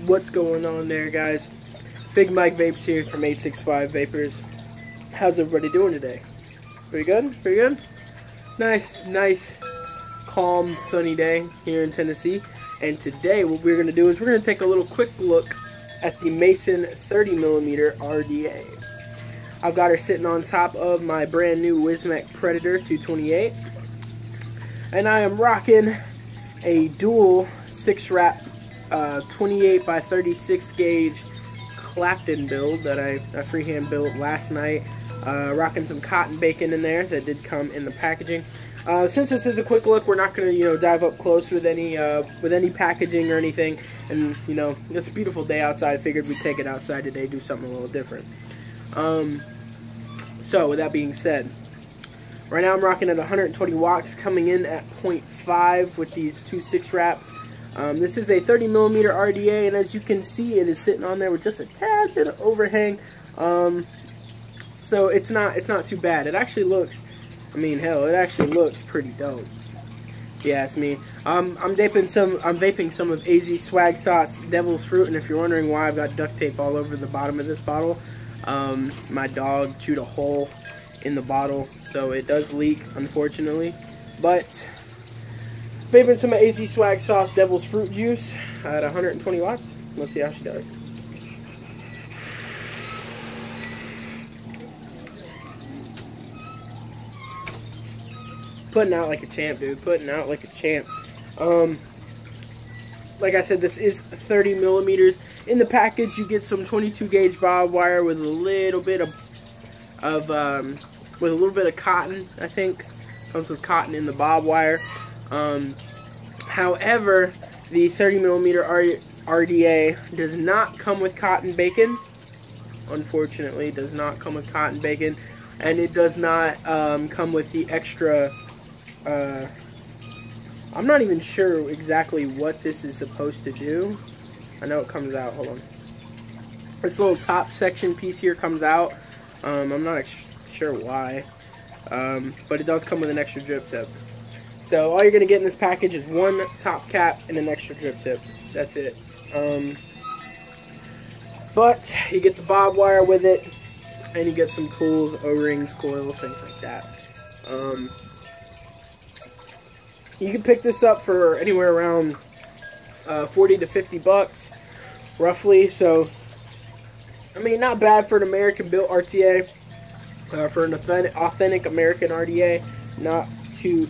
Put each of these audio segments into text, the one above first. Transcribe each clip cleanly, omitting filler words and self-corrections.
What's going on there, guys? Big Mike Vapes here from 865 Vapors. How's everybody doing today? Pretty good? Pretty good? Nice, calm, sunny day here in Tennessee. And today what we're going to do is we're going to take a little quick look at the Mason 30mm RDA. I've got her sitting on top of my brand new Wismac Predator 228. And I am rocking a dual 6-wrap 28 by 36 gauge Clapton build that I freehand built last night. Rocking some cotton bacon in there that did come in the packaging. Since this is a quick look, we're not going to dive up close with any packaging or anything. And it's a beautiful day outside. I figured we'd take it outside today, do something a little different. So with that being said, right now I'm rocking at 120 watts, coming in at 0.5 with these two 6-wraps. This is a 30mm RDA, and as you can see, it is sitting on there with just a tad bit of overhang. So it's not too bad. It actually looks, hell, it actually looks pretty dope. If you ask me. I'm vaping some of AZ Swag Sauce Devil's Fruit, and if you're wondering why I've got duct tape all over the bottom of this bottle, my dog chewed a hole in the bottle, so it does leak, unfortunately. But vaping some AZ Swag Sauce Devil's Fruit Juice at 120 watts. Let's see how she does. Putting out like a champ, dude. Putting out like a champ. Like I said, this is 30mm. In the package, you get some 22 gauge bob wire with a little bit of cotton. I think comes with cotton in the bob wire. However, the 30mm RDA does not come with cotton bacon. Unfortunately, it does not come with cotton bacon, and it does not come with the extra. I'm not even sure exactly what this is supposed to do. I know it comes out. Hold on. This little top section piece here comes out. I'm not sure why, but it does come with an extra drip tip. So all you're gonna get in this package is one top cap and an extra drip tip. That's it. But you get the bob wire with it, and you get some tools, O-rings, coils, things like that. You can pick this up for anywhere around 40 to 50 bucks, roughly. So, not bad for an American-built RTA, for an authentic American RDA. Not too.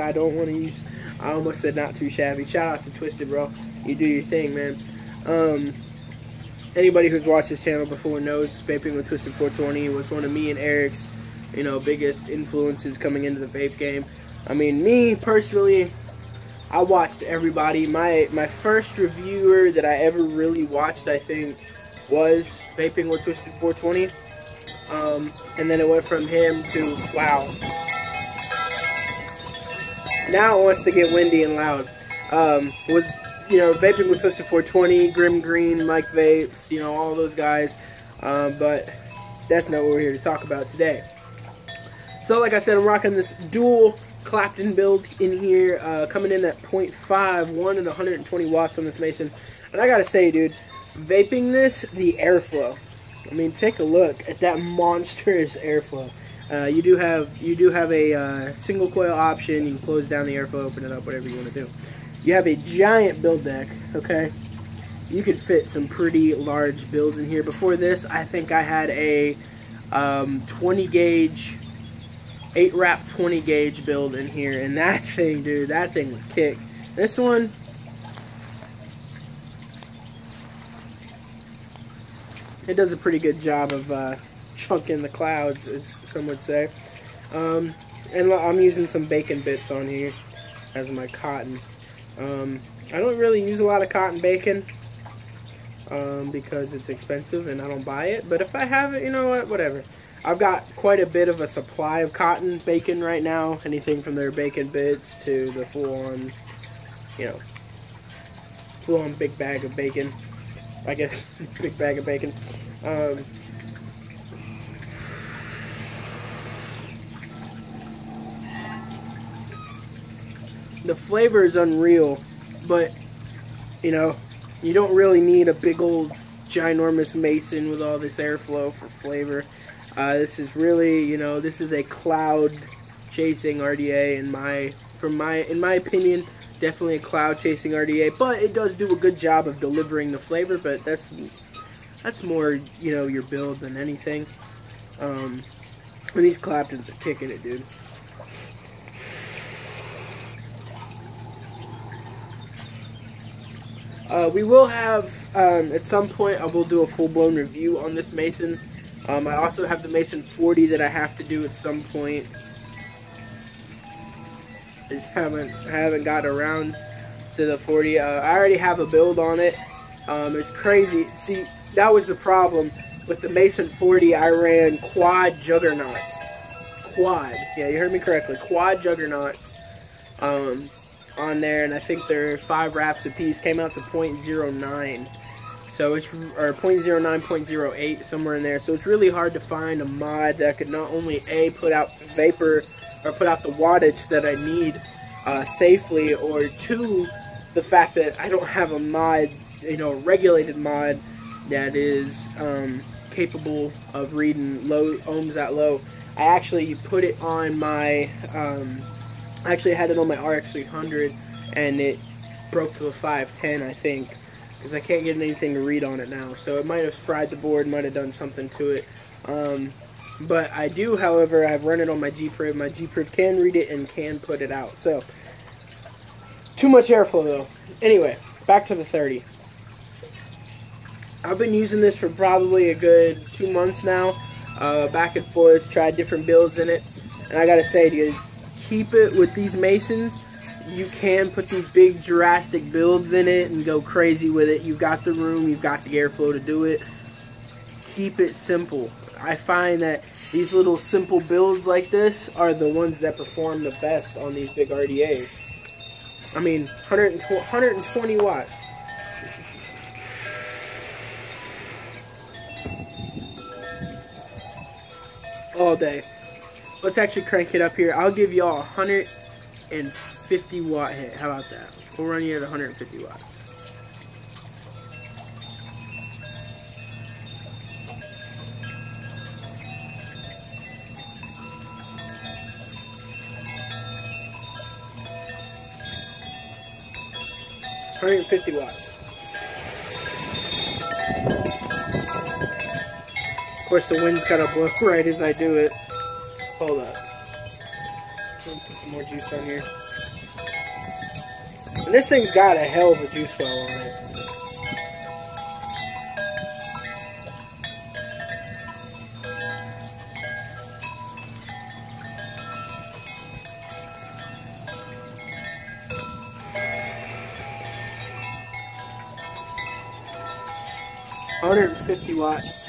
I don't want to use. I almost said not too shabby. Shout out to Twisted, bro. You do your thing, man. Anybody who's watched this channel before knows Vaping with Twisted 420 was one of me and Eric's, biggest influences coming into the vape game. Me personally, I watched everybody. My first reviewer that I ever really watched, I think, was Vaping with Twisted 420. And then it went from him to, wow. Now it wants to get windy and loud. Was, Vaping with Twisted 420, Grim Green, Mike Vapes, all those guys. But that's not what we're here to talk about today. So, like I said, I'm rocking this dual Clapton build in here, coming in at 0.5, 1 and 120 watts on this Mason. And I gotta say, dude, vaping this, the airflow. Take a look at that monstrous airflow. You do have a single coil option. You can close down the airflow, open it up, whatever you want to do. You have a giant build deck, okay? You could fit some pretty large builds in here. Before this, I think I had a 20 gauge 8-wrap 20 gauge build in here, and that thing, dude, that thing would kick. This one, it does a pretty good job of chunking the clouds, as some would say. And I'm using some bacon bits on here as my cotton. I don't really use a lot of cotton bacon because it's expensive and I don't buy it, but if I have it, you know what, whatever. I've got quite a bit of a supply of cotton bacon right now. Anything from their bacon bits to the full-on, full-on big bag of bacon. I guess, big bag of bacon. The flavor is unreal, but, You don't really need a big old ginormous mason with all this airflow for flavor. This is really, you know, this is a cloud chasing RDA in my opinion, definitely a cloud chasing RDA, but it does do a good job of delivering the flavor, but that's more, you know, your build than anything. And these Claptons are kicking it, dude. We will have, at some point, I will do a full-blown review on this Mason. I also have the Mason 40 that I have to do at some point. I haven't got around to the 40. I already have a build on it. It's crazy. See, that was the problem. With the Mason 40, I ran quad juggernauts. Quad. Yeah, you heard me correctly. Quad juggernauts. On there, and I think they're 5 wraps apiece. Came out to 0.09, so it's, or 0.09, 0.08, somewhere in there. So it's really hard to find a mod that could not only put out vapor or put out the wattage that I need safely, or 2, the fact that I don't have a mod, you know, a regulated mod that is capable of reading low ohms that low. I actually put it on my I actually had it on my RX300, and it broke to a 510, I think, because I can't get anything to read on it now. So it might have fried the board, might have done something to it. But I do, however, I've run it on my G-Priv. My G-Priv can read it and can put it out. So, too much airflow, though. Anyway, back to the 30. I've been using this for probably a good 2 months now. Back and forth, tried different builds in it. And I gotta say, dude, keep it with these Masons. You can put these big drastic builds in it and go crazy with it. You've got the room, you've got the airflow to do it. Keep it simple. I find that these little simple builds like this are the ones that perform the best on these big RDAs. I mean, 120 watts. All day. Let's actually crank it up here. I'll give y'all 150 watt hit. How about that? We'll run you at 150 watts. $150 watts. Of course, the wind's gotta blow right as I do it. Hold up. Put some more juice on here. And this thing's got a hell of a juice well on it. $150 watts.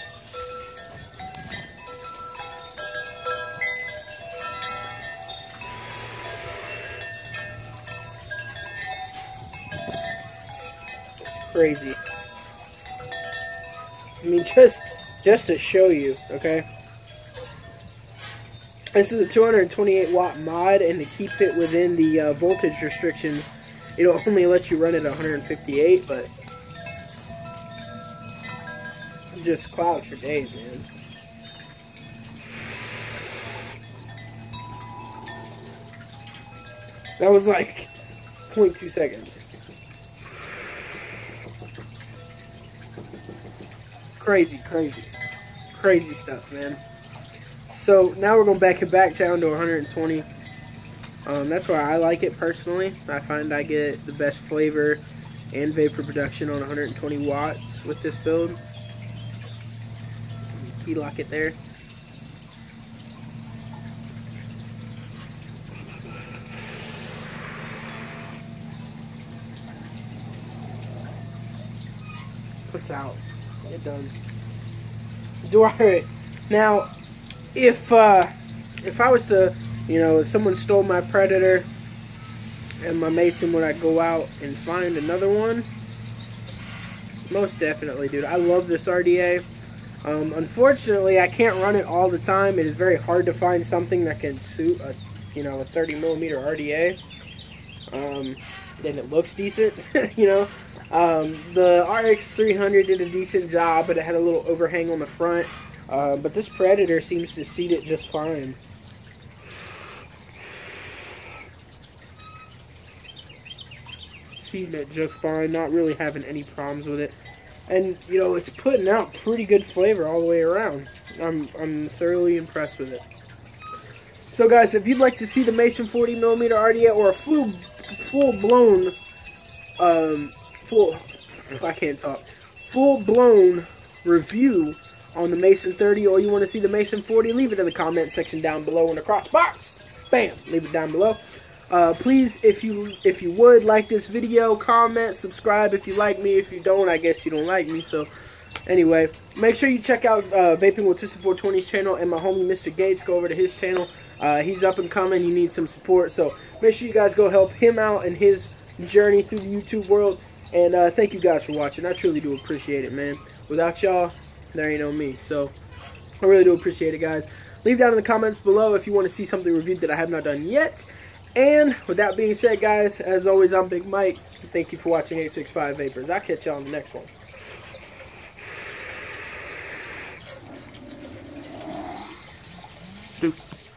Crazy. I mean, just to show you, okay? This is a 228 watt mod, and to keep it within the voltage restrictions, it'll only let you run it at 158, but just clouds for days, man. That was like 0.2 seconds. Crazy, crazy, crazy stuff, man. So now we're going back down to 120. That's why I like it personally. I find I get the best flavor and vapor production on 120 watts with this build. Key lock it there. Puts out. It does. Alright. Now, if I was to, you know, if someone stole my Predator and my Mason, would I go out and find another one? Most definitely, dude. I love this RDA. Unfortunately, I can't run it all the time. It is very hard to find something that can suit a, you know, a 30mm RDA. Then it looks decent, you know. The RX 300 did a decent job, but it had a little overhang on the front. But this Predator seems to seat it just fine. Seating it just fine, not really having any problems with it. And, you know, it's putting out pretty good flavor all the way around. I'm thoroughly impressed with it. So, guys, if you'd like to see the Mason 40mm RDA or a full-blown, full-blown review on the Mason 30, or you want to see the Mason 40, leave it in the comment section down below in the cross box. Bam! Leave it down below. Please, if you would like this video, comment, subscribe if you like me. If you don't, I guess you don't like me. So, anyway, make sure you check out Vaping with Twisted 420's channel and my homie Mr. Gates. Go over to his channel. He's up and coming. He needs some support. So, make sure you guys go help him out in his journey through the YouTube world. And thank you guys for watching. I truly do appreciate it, man. Without y'all, there ain't no me. So, I really do appreciate it, guys. Leave down in the comments below if you want to see something reviewed that I have not done yet. And with that being said, guys, as always, I'm Big Mike. Thank you for watching 865 Vapors. I'll catch y'all on the next one. Deuces.